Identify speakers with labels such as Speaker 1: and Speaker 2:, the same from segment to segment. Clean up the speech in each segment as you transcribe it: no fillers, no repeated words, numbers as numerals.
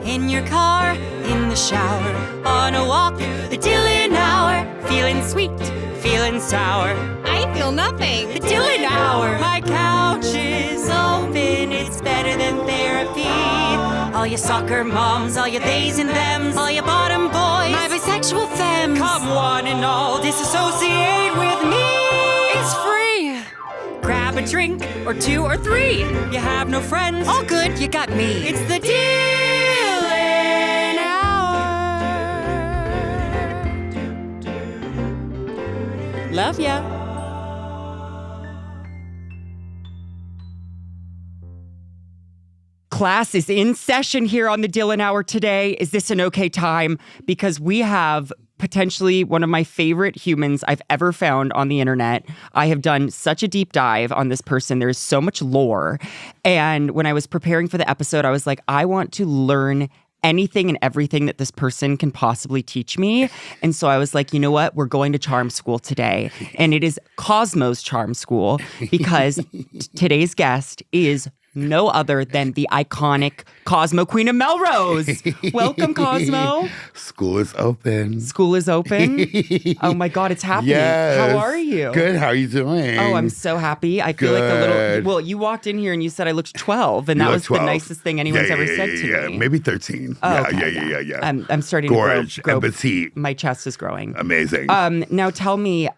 Speaker 1: In your car, in the shower, on a walk through the Dylan Hour. Feeling sweet, feeling sour.
Speaker 2: I feel nothing.
Speaker 1: The Dylan Hour. My couch is open, it's better than therapy. All you soccer moms, all your theys and thems, all your bottom boys, my bisexual femmes. Come one and all, disassociate with me. It's free. Grab a drink, or two or three. You have no friends, all good, you got me. It's the Dylan Hour. Love ya. Class is in session here on the Dylan Hour today. Is this an okay time? Because we have potentially one of my favorite humans I've ever found on the internet. I have done such a deep dive on this person. There's so much lore. And when I was preparing for the episode, I was like, I want to learn anything and everything that this person can possibly teach me. And so I was like, you know what? We're going to charm school today. And it is Cosmo's charm school because today's guest is no other than the iconic Cosmo Queen of Melrose. Welcome, Cosmo.
Speaker 3: School is open.
Speaker 1: School is open? Oh my God, it's happening.
Speaker 3: Yes.
Speaker 1: How are you?
Speaker 3: Good. How are you doing?
Speaker 1: Oh, I'm so happy. I feel like a little... Well, you walked in here and you said I looked 12, and that was 12. The nicest thing anyone's ever said to me.
Speaker 3: Maybe 13.
Speaker 1: Oh,
Speaker 3: yeah,
Speaker 1: okay,
Speaker 3: yeah.
Speaker 1: I'm starting
Speaker 3: Gorge
Speaker 1: to grow.
Speaker 3: and petite.
Speaker 1: My chest is growing.
Speaker 3: Amazing.
Speaker 1: Now tell me,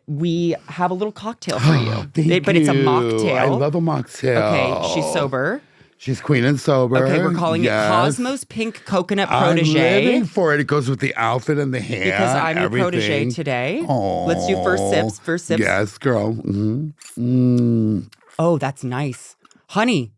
Speaker 1: we have a little cocktail for you.
Speaker 3: Thank
Speaker 1: but
Speaker 3: you.
Speaker 1: It's a mocktail.
Speaker 3: I love a mocktail.
Speaker 1: Okay, she's sober.
Speaker 3: She's queen and sober.
Speaker 1: Okay, we're calling it Cosmo's Pink Coconut Protege.
Speaker 3: I'm living for it. It goes with the outfit and the hair.
Speaker 1: Because I'm your
Speaker 3: everything.
Speaker 1: protege today.
Speaker 3: Aww.
Speaker 1: Let's do first sips. First sips.
Speaker 3: Yes, girl. Mm-hmm.
Speaker 1: Oh, that's nice. Honey,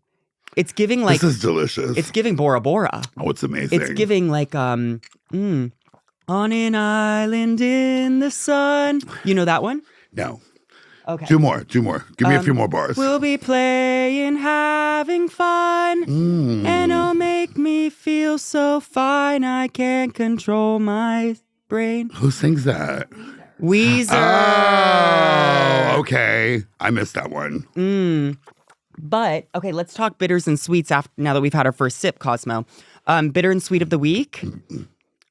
Speaker 1: it's giving like...
Speaker 3: This is delicious.
Speaker 1: It's giving Bora Bora.
Speaker 3: Oh, it's amazing.
Speaker 1: It's giving like, on an island in the sun. You know that one?
Speaker 3: No.
Speaker 1: Okay.
Speaker 3: Two more. Give me a few more bars.
Speaker 1: We'll be playing, having fun, and it'll make me feel so fine. I can't control my brain.
Speaker 3: Who sings that?
Speaker 1: Weezer.
Speaker 3: Oh, okay. I missed that one.
Speaker 1: But, okay, let's talk bitters and sweets now that we've had our first sip, Cosmo. Bitter and sweet of the week.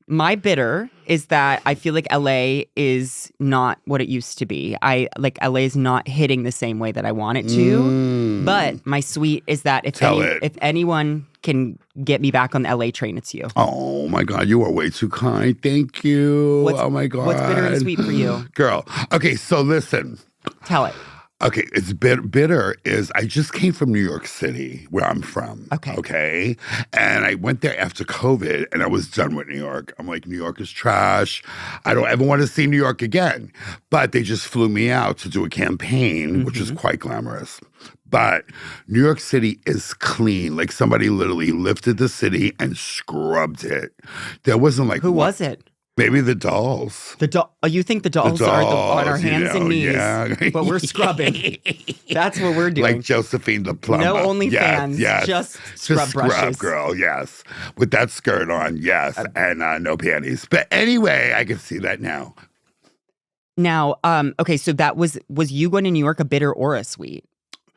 Speaker 1: My bitter is that I feel like LA is not what it used to be. LA is not hitting the same way that I want it to. But my sweet is that if anyone can get me back on the LA train, it's you.
Speaker 3: Oh my God, you are way too kind. Thank you. Oh my God.
Speaker 1: What's bitter and sweet for you?
Speaker 3: Girl. Okay, so listen.
Speaker 1: Tell it.
Speaker 3: Okay, it's bitter is I just came from New York City, where I'm from. Okay. And I went there after COVID and I was done with New York. I'm like, New York is trash. I don't ever want to see New York again. But they just flew me out to do a campaign, which is quite glamorous. But New York City is clean. Like somebody literally lifted the city and scrubbed it. There wasn't like...
Speaker 1: Who was it?
Speaker 3: Maybe the dolls.
Speaker 1: You think the dolls are on our hands and knees, but we're scrubbing. That's what we're doing.
Speaker 3: Like Josephine the plumber.
Speaker 1: No OnlyFans, just scrub brushes.
Speaker 3: Girl, yes. With that skirt on, yes, and no panties. But anyway, I can see that now.
Speaker 1: Now, okay, so that was you going to New York a bitter or a sweet?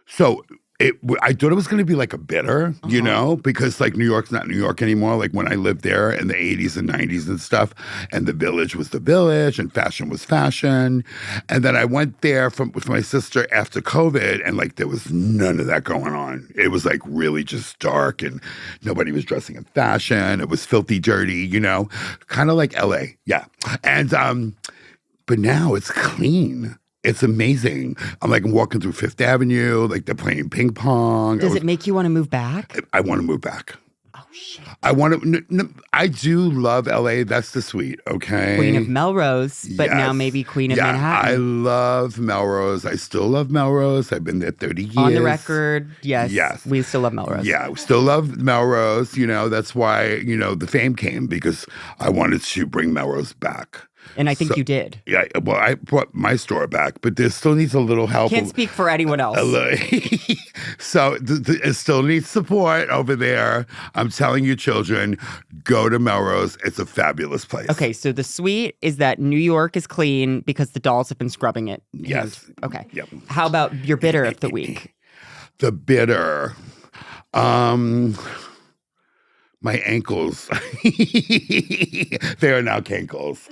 Speaker 3: So... I thought it was going to be like a bitter, you know, because like New York's not New York anymore. Like when I lived there in the 80s and 90s and stuff, and the village was the village and fashion was fashion. And then I went there with my sister after COVID and like there was none of that going on. It was like really just dark and nobody was dressing in fashion. It was filthy dirty, you know, kind of like LA. Yeah. And, but now it's clean. It's amazing. I'm like walking through Fifth Avenue, like they're playing ping pong.
Speaker 1: Does it make you want to move back?
Speaker 3: I want to move back.
Speaker 1: Oh, shit.
Speaker 3: I do love LA. That's the sweet, okay?
Speaker 1: Queen of Melrose, but now maybe Queen of Manhattan.
Speaker 3: I love Melrose. I still love Melrose. I've been there 30 years.
Speaker 1: On the record, yes. We still love Melrose.
Speaker 3: Yeah, we still love Melrose. You know, that's why, you know, the fame came because I wanted to bring Melrose back.
Speaker 1: And I think you did.
Speaker 3: Yeah, well, I brought my store back, but there still needs a little help.
Speaker 1: Can't speak for anyone else.
Speaker 3: So it still needs support over there. I'm telling you, children, go to Melrose. It's a fabulous place.
Speaker 1: Okay, so the sweet is that New York is clean because the dolls have been scrubbing it.
Speaker 3: Yes.
Speaker 1: Okay.
Speaker 3: Yep.
Speaker 1: How about your bitter of the week?
Speaker 3: The bitter. My ankles. They are now cankles.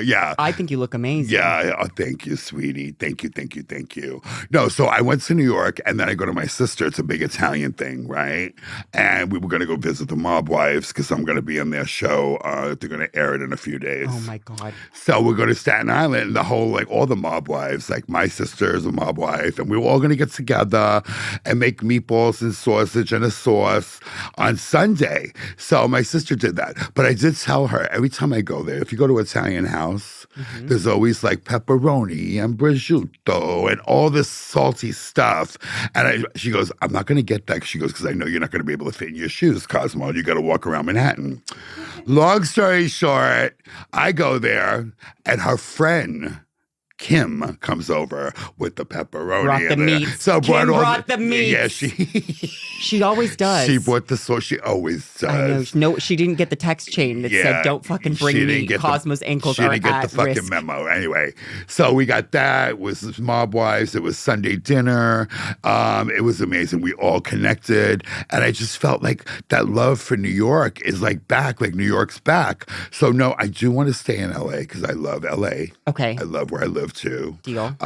Speaker 3: Yeah.
Speaker 1: I think you look amazing.
Speaker 3: Yeah. Oh, thank you, sweetie. Thank you, thank you, thank you. No, so I went to New York and then I go to my sister. It's a big Italian thing, right? And we were going to go visit the Mob Wives because I'm going to be on their show. They're going to air it in a few days.
Speaker 1: Oh my God.
Speaker 3: So we're going to Staten Island and the whole, like all the Mob Wives, like my sister is a Mob Wife. And we were all going to get together and make meatballs and sausage and a sauce on Sunday. So my sister did that. But I did tell her every time I go there, if you go to Italian house, there's always like pepperoni and prosciutto and all this salty stuff. And she goes, I'm not going to get that. She goes, because I know you're not going to be able to fit in your shoes, Cosmo. You got to walk around Manhattan. Long story short, I go there and her friend Kim comes over with the pepperoni.
Speaker 1: Brought the meat.
Speaker 3: So
Speaker 1: Kim brought the meat.
Speaker 3: Yeah,
Speaker 1: she always does.
Speaker 3: She brought the sauce. She always does.
Speaker 1: I know. No, she didn't get the text chain that said, "Don't fucking bring me." Cosmo's ankles are at risk. She didn't get the fucking
Speaker 3: memo. Anyway, so we got that. It was Mob Wives. It was Sunday dinner. It was amazing. We all connected, and I just felt like that love for New York is like back. Like New York's back. So no, I do want to stay in LA because I love LA.
Speaker 1: Okay.
Speaker 3: I love where I live too.
Speaker 1: Deal.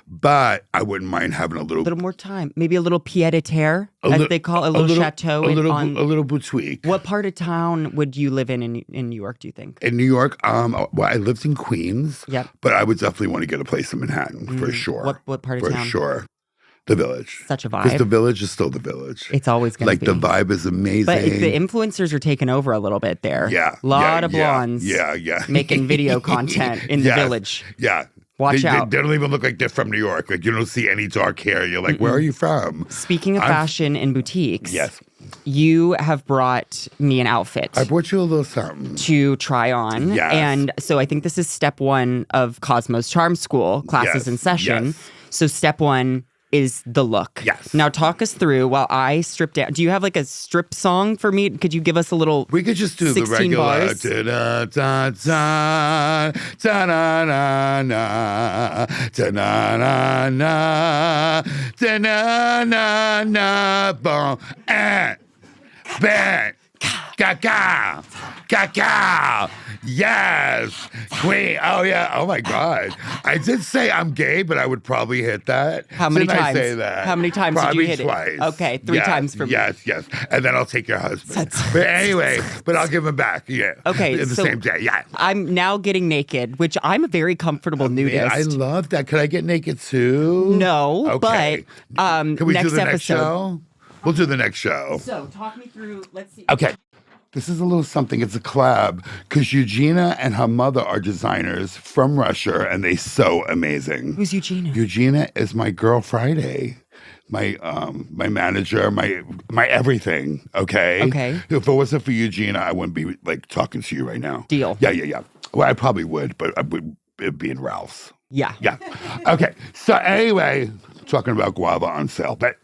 Speaker 3: But I wouldn't mind having a little
Speaker 1: more time. Maybe a little pied-à-terre, as they call it, a little chateau.
Speaker 3: A little boutique.
Speaker 1: What part of town would you live in New York, do you think?
Speaker 3: In New York, well, I lived in Queens.
Speaker 1: Yep.
Speaker 3: But I would definitely want to get a place in Manhattan for sure.
Speaker 1: What part of town?
Speaker 3: For sure. The Village.
Speaker 1: Such a vibe.
Speaker 3: Because the Village is still the Village.
Speaker 1: It's always going to be.
Speaker 3: Like the vibe is amazing.
Speaker 1: But the influencers are taking over a little bit there.
Speaker 3: Yeah.
Speaker 1: A lot of blondes.
Speaker 3: Yeah.
Speaker 1: Making video content in the Village.
Speaker 3: Yeah.
Speaker 1: Watch out.
Speaker 3: They don't even look like they're from New York. Like you don't see any dark hair. You're like, where are you from?
Speaker 1: Speaking of fashion and boutiques.
Speaker 3: Yes.
Speaker 1: You have brought me an outfit.
Speaker 3: I brought you a little something.
Speaker 1: To try on.
Speaker 3: Yes.
Speaker 1: And so I think this is step one of Cosmo's Charm School classes in session.
Speaker 3: Yes.
Speaker 1: So step one is the look.
Speaker 3: Yes.
Speaker 1: Now talk us through while I strip down. Do you have like a strip song for me? Could you give us a little?
Speaker 3: We could just do the regular.
Speaker 1: Bars?
Speaker 3: Da da da da na na na da na na na da na na na boom and bang. Caca! Caca! Yes! Queen! Oh, yeah. Oh, my God. I did say I'm gay, but I would probably hit that.
Speaker 1: How many
Speaker 3: Didn't
Speaker 1: times?
Speaker 3: I say that?
Speaker 1: How many times
Speaker 3: probably
Speaker 1: did you hit
Speaker 3: twice.
Speaker 1: it? Okay, three times for me.
Speaker 3: Yes. And then I'll take your husband. But anyway, I'll give him back. Yeah.
Speaker 1: Okay.
Speaker 3: In the same day. Yeah.
Speaker 1: I'm now getting naked, which I'm a very comfortable nudist.
Speaker 3: I love that. Could I get naked too?
Speaker 1: No,
Speaker 3: okay.
Speaker 1: But
Speaker 3: Can we
Speaker 1: next
Speaker 3: do the
Speaker 1: episode.
Speaker 3: next show? We'll do the next show.
Speaker 1: So talk me through, let's see.
Speaker 3: Okay. This is a little something. It's a collab because Eugenia and her mother are designers from Russia, and they sew amazing.
Speaker 1: Who's Eugenia?
Speaker 3: Eugenia is my girl Friday, my manager, my everything. Okay.
Speaker 1: Okay.
Speaker 3: If it wasn't for Eugenia, I wouldn't be like talking to you right now.
Speaker 1: Deal.
Speaker 3: Yeah. Well, I probably would, but I would be in Ralph's.
Speaker 1: Yeah.
Speaker 3: Okay. So anyway, talking about guava on sale, but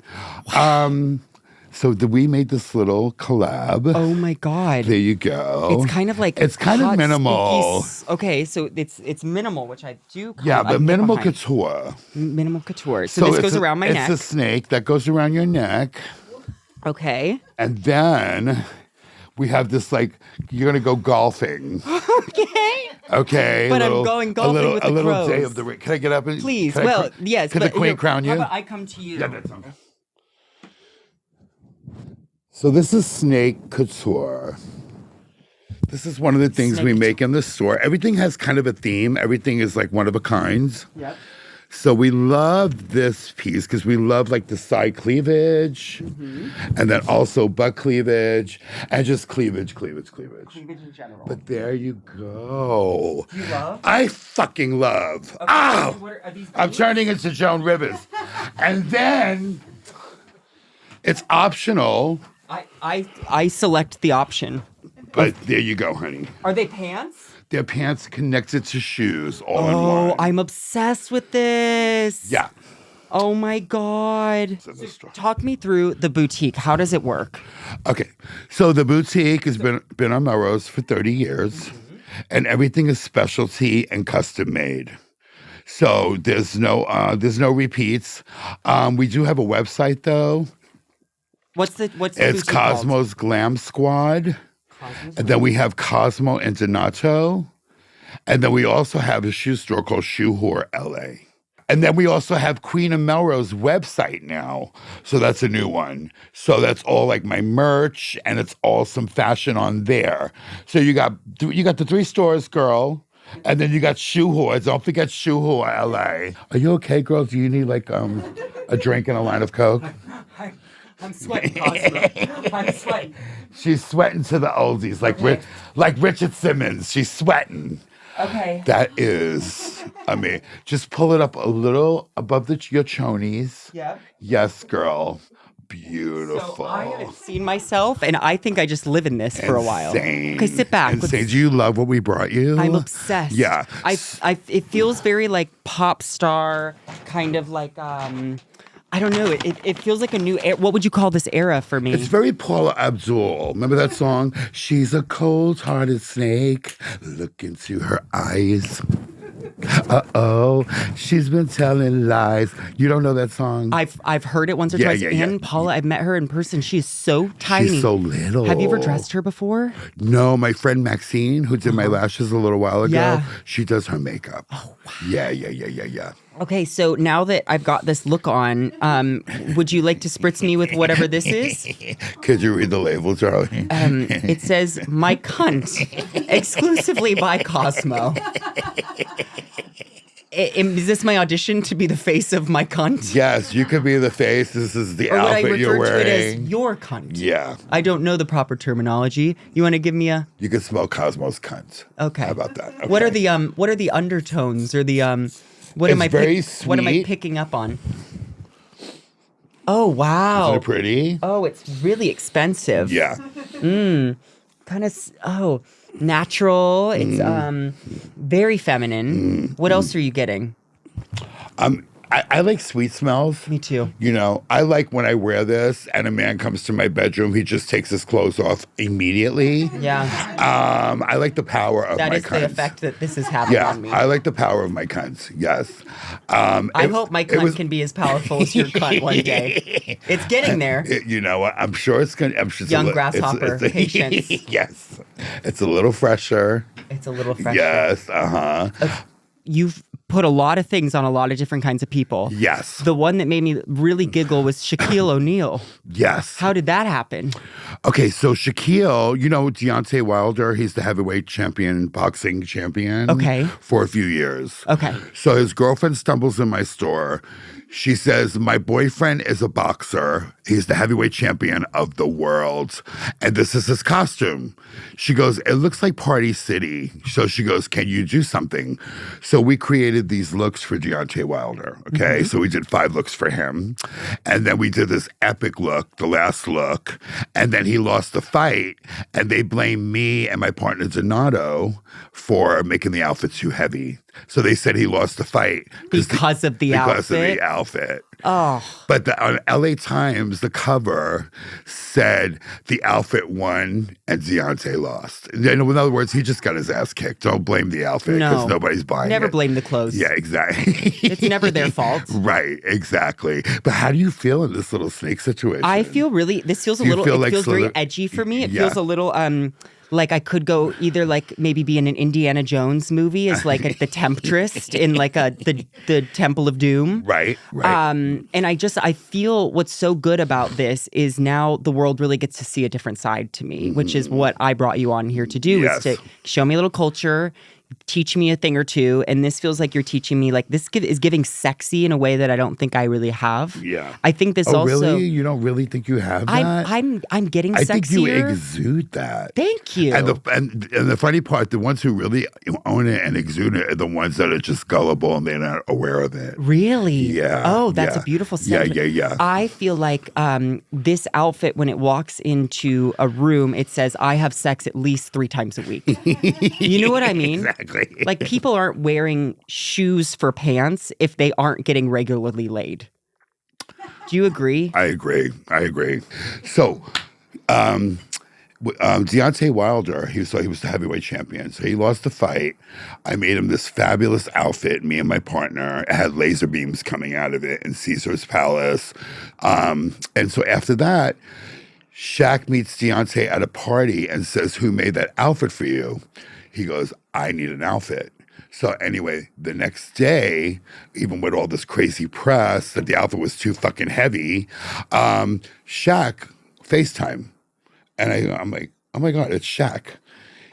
Speaker 3: so we made this little collab.
Speaker 1: Oh my God.
Speaker 3: There you go.
Speaker 1: It's kind of like
Speaker 3: it's kind of
Speaker 1: hot,
Speaker 3: minimal.
Speaker 1: Okay, so it's minimal, which I do.
Speaker 3: But minimal couture.
Speaker 1: Minimal couture. So this goes around my neck.
Speaker 3: It's a snake that goes around your neck.
Speaker 1: Okay.
Speaker 3: And then we have this like you're gonna go golfing. Okay.
Speaker 1: But I'm going golfing with the
Speaker 3: a little
Speaker 1: crows.
Speaker 3: day of the. Can I get up and
Speaker 1: please? Yes.
Speaker 3: Can the queen crown you?
Speaker 1: How about I come to you?
Speaker 3: Yeah, that's okay. So this is snake couture. This is one of the things we make in the store. Everything has kind of a theme. Everything is like one of a kind.
Speaker 1: Yep.
Speaker 3: So we love this piece because we love like the side cleavage and then also butt cleavage and just cleavage.
Speaker 1: Cleavage in general.
Speaker 3: But there you go.
Speaker 1: You love?
Speaker 3: I fucking love.
Speaker 1: Okay,
Speaker 3: Ow!
Speaker 1: so are these
Speaker 3: I'm turning into Joan Rivers. And then it's optional.
Speaker 1: I select the option.
Speaker 3: But there you go, honey.
Speaker 1: Are they pants?
Speaker 3: They're pants connected to shoes all in
Speaker 1: Oh,
Speaker 3: one.
Speaker 1: I'm obsessed with this.
Speaker 3: Yeah.
Speaker 1: Oh my God. So talk me through the boutique. How does it work?
Speaker 3: Okay. So the boutique has been on Melrose for 30 years, and everything is specialty and custom made. So there's no repeats. We do have a website though.
Speaker 1: What's the
Speaker 3: It's
Speaker 1: boutique called?
Speaker 3: Cosmo's Glam Squad. And then we have Cosmo and Donato. And then we also have a shoe store called Shoe Whore LA. And then we also have Queen of Melrose website now. So that's a new one. So that's all like my merch, and it's all some fashion on there. So you got the 3 stores, girl. And then you got Shoe Whore. Don't forget Shoe Whore LA. Are you okay, girl? Do you need like a drink and a line of Coke?
Speaker 1: I'm sweating, Cosmo. I'm sweating.
Speaker 3: She's sweating to the oldies, like Richard Simmons. She's sweating.
Speaker 1: Okay.
Speaker 3: That is, just pull it up a little above your chonies.
Speaker 1: Yeah.
Speaker 3: Yes, girl. Beautiful.
Speaker 1: So I haven't seen myself, and I think I just live in this for a while.
Speaker 3: Insane.
Speaker 1: Okay, sit back.
Speaker 3: Insane. Do you love what we brought you?
Speaker 1: I'm obsessed.
Speaker 3: Yeah.
Speaker 1: It feels very like pop star, kind of like I don't know. It feels like a new era. What would you call this era for me?
Speaker 3: It's very Paula Abdul. Remember that song? She's a cold-hearted snake. Look into her eyes. Uh-oh. She's been telling lies. You don't know that song?
Speaker 1: I've heard it once or twice. And Paula, I've met her in person. She is so tiny.
Speaker 3: She's so little.
Speaker 1: Have you ever dressed her before?
Speaker 3: No, my friend Maxine, who did my lashes a little while ago,
Speaker 1: Yeah.
Speaker 3: she does her makeup.
Speaker 1: Oh, wow.
Speaker 3: Yeah.
Speaker 1: Okay, so now that I've got this look on, would you like to spritz me with whatever this is?
Speaker 3: Could you read the label, Charlie?
Speaker 1: It says, "My cunt," exclusively by Cosmo. Is this my audition to be the face of my cunt?
Speaker 3: Yes, you could be the face. This is the
Speaker 1: Or would I
Speaker 3: outfit you're
Speaker 1: refer to it as
Speaker 3: wearing.
Speaker 1: your cunt?
Speaker 3: Yeah.
Speaker 1: I don't know the proper terminology. You want to give me a?
Speaker 3: You can smell Cosmo's cunt.
Speaker 1: Okay.
Speaker 3: How about that? Okay.
Speaker 1: What are the undertones or the what
Speaker 3: It's
Speaker 1: am I
Speaker 3: very
Speaker 1: what am I
Speaker 3: sweet.
Speaker 1: picking up on? Oh wow.
Speaker 3: Isn't it pretty?
Speaker 1: Oh, it's really expensive.
Speaker 3: Yeah.
Speaker 1: Kind of natural. It's very feminine. What else are you getting?
Speaker 3: I like sweet smells.
Speaker 1: Me too.
Speaker 3: You know, I like when I wear this and a man comes to my bedroom, he just takes his clothes off immediately.
Speaker 1: Yeah.
Speaker 3: I like the power of
Speaker 1: That
Speaker 3: my
Speaker 1: is
Speaker 3: cunts.
Speaker 1: the effect that this is having
Speaker 3: Yeah,
Speaker 1: on me.
Speaker 3: I like the power of my cunts. Yes.
Speaker 1: I hope my cunt can be as powerful as your cunt one day. It's getting there.
Speaker 3: You know what? I'm sure it's going to...
Speaker 1: Young grasshopper, patience.
Speaker 3: Yes. It's a little fresher.
Speaker 1: It's a little fresher.
Speaker 3: Yes.
Speaker 1: You've put a lot of things on a lot of different kinds of people.
Speaker 3: Yes.
Speaker 1: The one that made me really giggle was Shaquille O'Neal.
Speaker 3: Yes.
Speaker 1: How did that happen?
Speaker 3: Okay, so Shaquille, you know Deontay Wilder, he's the heavyweight champion, boxing champion.
Speaker 1: Okay.
Speaker 3: For a few years.
Speaker 1: Okay.
Speaker 3: So his girlfriend stumbles in my store. She says, my boyfriend is a boxer. He's the heavyweight champion of the world. And this is his costume. She goes, it looks like Party City. So she goes, can you do something? So we created these looks for Deontay Wilder. Okay. So we did 5 looks for him. And then we did this epic look, the last look. And then he lost the fight. And they blamed me and my partner Donato for making the outfit too heavy. So they said he lost the fight
Speaker 1: Because of the outfit?
Speaker 3: Because of the outfit.
Speaker 1: Oh.
Speaker 3: But on LA Times, the cover said the outfit won and Deontay lost. In other words, he just got his ass kicked. Don't blame the outfit because nobody's buying
Speaker 1: Never
Speaker 3: it.
Speaker 1: blame the clothes.
Speaker 3: Yeah, exactly.
Speaker 1: It's never their fault.
Speaker 3: Right, exactly. But how do you feel in this little snake situation?
Speaker 1: I feel this feels a little, it feels very edgy for me. It feels a little, like I could go either like maybe be in an Indiana Jones movie as like the temptress in like the Temple of Doom.
Speaker 3: Right.
Speaker 1: And I feel what's so good about this is now the world really gets to see a different side to me, which is what I brought you on here to do, is to show me a little culture, teach me a thing or two. And this feels like you're teaching me, like, this is giving sexy in a way that I don't think I really have.
Speaker 3: Yeah.
Speaker 1: I think this
Speaker 3: also...
Speaker 1: really?
Speaker 3: You don't really think you have that?
Speaker 1: I'm getting sexier.
Speaker 3: I think you exude that.
Speaker 1: Thank you.
Speaker 3: And the funny part, the ones who really own it and exude it are the ones that are just gullible and they're not aware of it.
Speaker 1: Really?
Speaker 3: Yeah.
Speaker 1: Oh, that's a beautiful sentiment.
Speaker 3: Yeah.
Speaker 1: I feel like this outfit, when it walks into a room, it says, I have sex at least 3 times a week. You know what I mean?
Speaker 3: Exactly.
Speaker 1: Like, people aren't wearing shoes for pants if they aren't getting regularly laid. Do you agree?
Speaker 3: I agree. So, Deontay Wilder, he was the heavyweight champion. So he lost the fight. I made him this fabulous outfit, me and my partner. It had laser beams coming out of it in Caesar's Palace. And so after that, Shaq meets Deontay at a party and says, "Who made that outfit for you?" He goes, "I need an outfit." So anyway, the next day, even with all this crazy press that the outfit was too fucking heavy, Shaq FaceTime. And I'm like, "Oh my God, it's Shaq."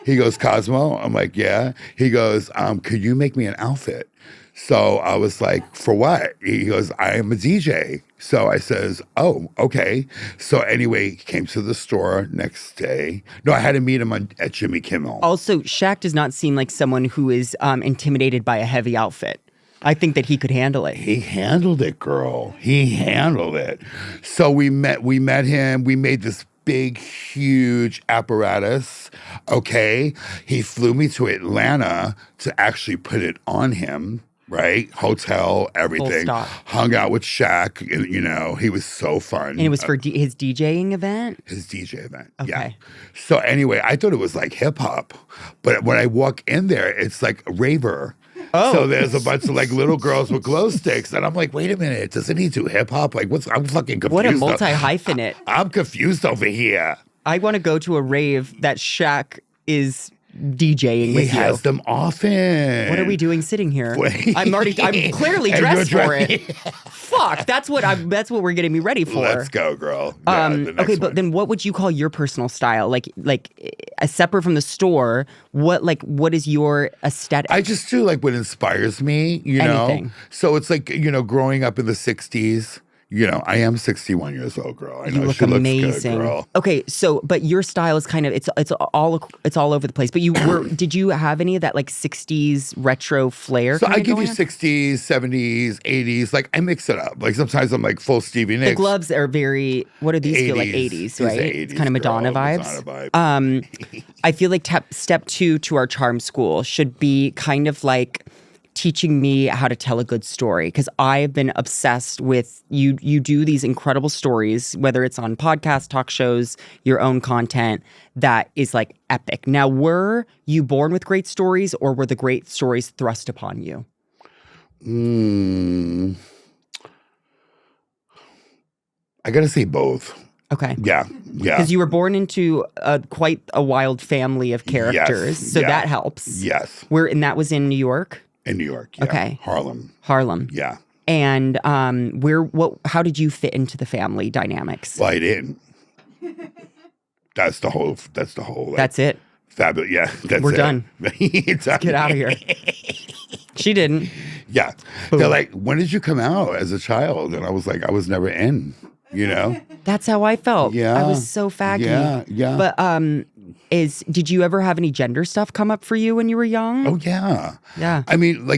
Speaker 3: He goes, "Cosmo?" I'm like, "Yeah." He goes, "Could you make me an outfit?" So I was like, "For what?" He goes, "I am a DJ." So I says, "Oh, okay." So anyway, he came to the store next day. No, I had to meet him at Jimmy Kimmel.
Speaker 1: Also, Shaq does not seem like someone who is intimidated by a heavy outfit. I think that he could handle it.
Speaker 3: He handled it, girl. He handled it. So we met him. We made this big, huge apparatus. Okay. He flew me to Atlanta to actually put it on him. Right? Hotel, everything.
Speaker 1: Full stop.
Speaker 3: Hung out with Shaq. You know, he was so fun.
Speaker 1: And it was for his DJing event?
Speaker 3: His DJ event.
Speaker 1: Okay.
Speaker 3: Yeah. So anyway, I thought it was like hip hop. But when I walk in there, it's like a raver.
Speaker 1: Oh.
Speaker 3: So there's a bunch of like little girls with glow sticks. And I'm like, wait a minute, doesn't he do hip hop? Like, I'm fucking confused.
Speaker 1: What a multi-hyphenate.
Speaker 3: I'm confused over here.
Speaker 1: I want to go to a rave that Shaq is DJing
Speaker 3: He
Speaker 1: with
Speaker 3: has
Speaker 1: you.
Speaker 3: them often.
Speaker 1: What are we doing sitting here?
Speaker 3: Wait.
Speaker 1: I'm clearly
Speaker 3: And
Speaker 1: dressed
Speaker 3: you're
Speaker 1: for it. Fuck, that's what we're getting me ready for.
Speaker 3: Let's go, girl. Yeah, the next
Speaker 1: Okay, but
Speaker 3: one.
Speaker 1: then what would you call your personal style? Like separate from the store, what is your aesthetic?
Speaker 3: I just do like what inspires me, you know?
Speaker 1: Anything.
Speaker 3: So it's like, you know, growing up in the 60s, you know, I am 61 years old, girl. I know
Speaker 1: You look
Speaker 3: she
Speaker 1: amazing.
Speaker 3: looks good, girl.
Speaker 1: Okay, so but your style is kind of it's all over the place. But did you have any of that like 60s retro flair?
Speaker 3: So
Speaker 1: kinda
Speaker 3: I give you
Speaker 1: going on?
Speaker 3: 60s, 70s, 80s. Like I mix it up. Like sometimes I'm like full Stevie Nicks.
Speaker 1: The gloves are very. What do these feel like? 80s,
Speaker 3: 80s,
Speaker 1: right?
Speaker 3: it's 80s,
Speaker 1: kind of Madonna
Speaker 3: girl,
Speaker 1: vibes.
Speaker 3: Madonna vibe.
Speaker 1: I feel like step 2 to our charm school should be kind of like teaching me how to tell a good story, because I've been obsessed with you. You do these incredible stories, whether it's on podcasts, talk shows, your own content that is like epic. Now, were you born with great stories, or were the great stories thrust upon you?
Speaker 3: I gotta say both.
Speaker 1: Okay.
Speaker 3: Yeah.
Speaker 1: Because you were born into quite a wild family of characters,
Speaker 3: Yes,
Speaker 1: so
Speaker 3: yeah.
Speaker 1: that helps.
Speaker 3: Yes.
Speaker 1: And that was in New York?
Speaker 3: In New York. Yeah.
Speaker 1: Okay.
Speaker 3: Harlem. Yeah.
Speaker 1: And how did you fit into the family dynamics?
Speaker 3: Well, I didn't. That's the whole. Like,
Speaker 1: That's it.
Speaker 3: fabulous. Yeah. That's
Speaker 1: We're
Speaker 3: it.
Speaker 1: done.
Speaker 3: It's done.
Speaker 1: Get out of here. She didn't.
Speaker 3: Yeah. They're like, when did you come out as a child? And I was like, I was never in, you know?
Speaker 1: That's how I felt.
Speaker 3: Yeah.
Speaker 1: I was so faggy.
Speaker 3: Yeah.
Speaker 1: But did you ever have any gender stuff come up for you when you were young?
Speaker 3: Oh, yeah.
Speaker 1: Yeah.
Speaker 3: I mean,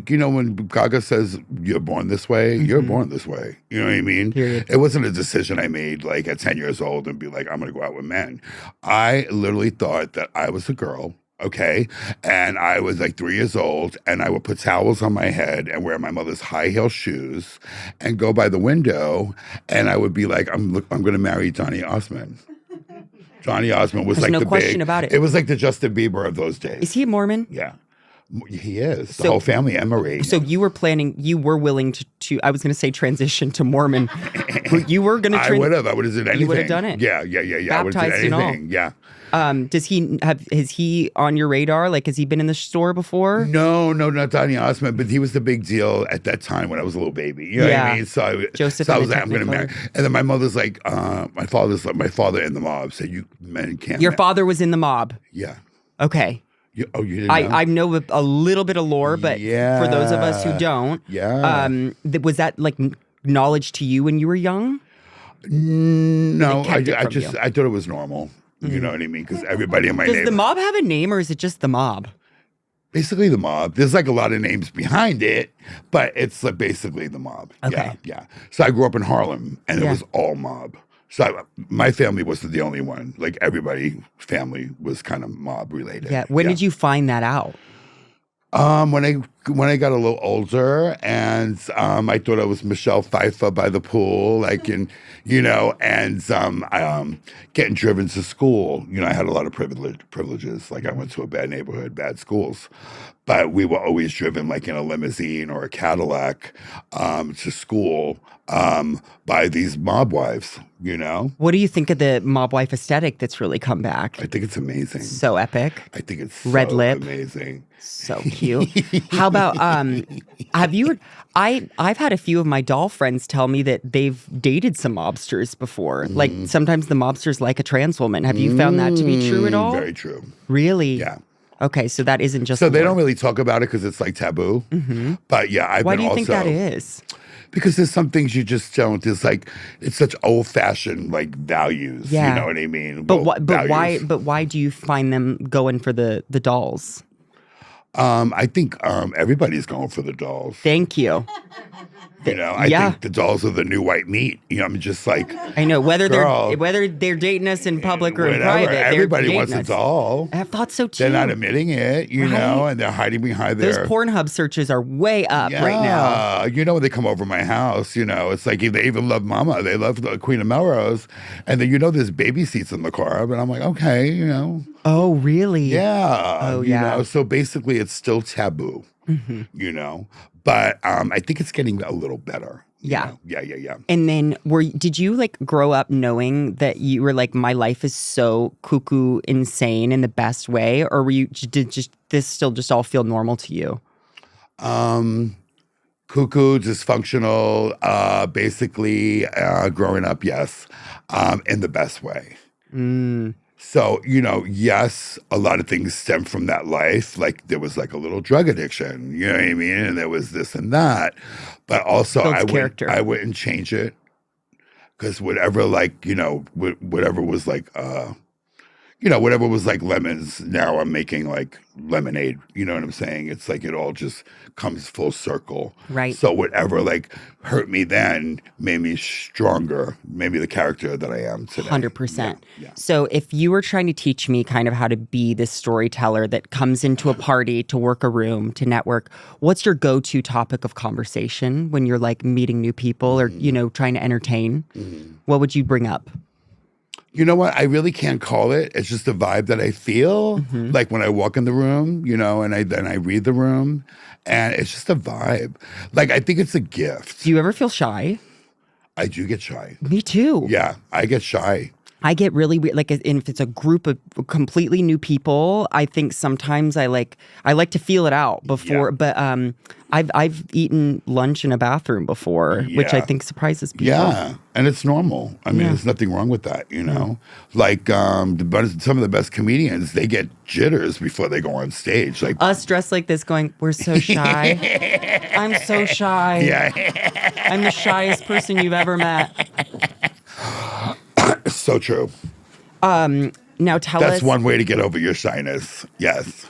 Speaker 3: you know, when Gaga says you're born this way, you're born this way. You know what I mean?
Speaker 1: Period.
Speaker 3: It wasn't a decision I made like at 10 years old and be like, I'm going to go out with men. I literally thought that I was a girl. Okay. And I was like 3 years old, and I would put towels on my head and wear my mother's high heel shoes and go by the window. And I would be like, I'm going to marry Johnny Osmond. Johnny Osmond was
Speaker 1: There's
Speaker 3: like
Speaker 1: no
Speaker 3: the
Speaker 1: question
Speaker 3: big,
Speaker 1: about it.
Speaker 3: It was like the Justin Bieber of those days.
Speaker 1: Is he a Mormon?
Speaker 3: Yeah. He is. The
Speaker 1: So-
Speaker 3: whole family, Emery.
Speaker 1: So you were willing to I was going to say transition to Mormon. You were going to
Speaker 3: I would have done anything.
Speaker 1: You would have done it.
Speaker 3: Yeah. I would have
Speaker 1: Baptized
Speaker 3: done
Speaker 1: and all.
Speaker 3: anything. Yeah.
Speaker 1: Is he on your radar? Like, has he been in the store before?
Speaker 3: No, not Johnny Osmond, but he was the big deal at that time when I was a little baby. You know what I
Speaker 1: Yeah.
Speaker 3: mean? So
Speaker 1: Joseph
Speaker 3: so I
Speaker 1: and
Speaker 3: was
Speaker 1: the
Speaker 3: like, I'm going to marry.
Speaker 1: Technicolor.
Speaker 3: And then my mother's like, my father in the mob said, you men can't.
Speaker 1: Your father was in the mob.
Speaker 3: Yeah.
Speaker 1: Okay.
Speaker 3: You didn't know?
Speaker 1: I know a little bit of lore, but for those of us who don't, was that like knowledge to you when you were young?
Speaker 3: No,
Speaker 1: They kept it from you.
Speaker 3: I thought it was normal. You know what I mean? Because everybody in my
Speaker 1: Does
Speaker 3: neighborhood.
Speaker 1: the mob have a name, or is it just the mob?
Speaker 3: Basically the mob. There's like a lot of names behind it, but it's like basically the mob.
Speaker 1: Okay.
Speaker 3: Yeah. So I grew up in Harlem, and it
Speaker 1: Yeah.
Speaker 3: was all mob. So my family wasn't the only one. Like family was kind of mob related.
Speaker 1: Yeah. When did you find that out?
Speaker 3: When I when I got a little older, and I thought I was Michelle Pfeiffer by the pool, like, and getting driven to school. I had a lot of privileges. Like, I went to a bad neighborhood, bad schools, but we were always driven like in a limousine or a Cadillac to school by these mob wives.
Speaker 1: What do you think of the mob wife aesthetic that's really come back?
Speaker 3: I think it's amazing.
Speaker 1: So epic.
Speaker 3: I think it's
Speaker 1: Red lip.
Speaker 3: amazing.
Speaker 1: So cute. How about have you I've had a few of my doll friends tell me that they've dated some mobsters before. Like sometimes the mobsters like a trans woman. Have you found that to be true at all?
Speaker 3: Very true.
Speaker 1: Really?
Speaker 3: Yeah.
Speaker 1: Okay, so that isn't just
Speaker 3: So they don't really talk about it because it's like taboo. But yeah,
Speaker 1: Why do you think that is?
Speaker 3: Because there's some things you just don't. It's such old-fashioned like values.
Speaker 1: Yeah.
Speaker 3: You know what I mean?
Speaker 1: But
Speaker 3: Values.
Speaker 1: why do you find them going for the dolls?
Speaker 3: I think everybody's going for the dolls.
Speaker 1: Thank you.
Speaker 3: I think the dolls are the new white meat. I'm just like,
Speaker 1: I know whether
Speaker 3: girl,
Speaker 1: they're dating us in public or in
Speaker 3: whatever,
Speaker 1: private.
Speaker 3: everybody wants a doll.
Speaker 1: I thought so too.
Speaker 3: They're not admitting it, and they're hiding behind
Speaker 1: Those
Speaker 3: their
Speaker 1: Pornhub searches are way up right now.
Speaker 3: When they come over my house, it's like they even love Mama. They love the Queen of Melrose, and then there's baby seats in the car, but I'm like, okay,
Speaker 1: Oh, really?
Speaker 3: yeah,
Speaker 1: Oh, yeah.
Speaker 3: So basically, it's still taboo, but I think it's getting a little better.
Speaker 1: Yeah.
Speaker 3: Yeah.
Speaker 1: And then did you like grow up knowing that you were like, my life is so cuckoo insane in the best way? Or did this still just all feel normal to you?
Speaker 3: Cuckoo, dysfunctional, basically growing up, yes, in the best way. So, yes, a lot of things stem from that life. Like there was like a little drug addiction, you know what I mean? And there was this and that. But also I wouldn't change it because whatever was like whatever was like lemons, now I'm making like lemonade. You know what I'm saying? It's like it all just comes full circle.
Speaker 1: Right.
Speaker 3: So whatever like hurt me then made me stronger, made me the character that I am today.
Speaker 1: 100%.
Speaker 3: Yeah.
Speaker 1: So if you were trying to teach me kind of how to be this storyteller that comes into a party to work a room, to network, what's your go-to topic of conversation when you're like meeting new people or, trying to entertain? What would you bring up?
Speaker 3: You know what? I really can't call it. It's just a vibe that I feel like when I walk in the room, and I read the room, and it's just a vibe. Like I think it's a gift.
Speaker 1: Do you ever feel shy?
Speaker 3: I do get shy.
Speaker 1: Me too.
Speaker 3: Yeah, I get shy.
Speaker 1: I get really weird. Like if it's a group of completely new people, I think sometimes I like to feel it out before. Yeah. But I've eaten lunch in a bathroom before, which I think surprises people.
Speaker 3: Yeah, and it's normal. I mean, there's nothing wrong with that. Like some of the best comedians, they get jitters before they go on stage. Like
Speaker 1: us dressed like this, going, "We're so shy. I'm so shy.
Speaker 3: Yeah,
Speaker 1: I'm the shyest person you've ever met."
Speaker 3: So true.
Speaker 1: Now tell us.
Speaker 3: That's one way to get over your shyness. Yes.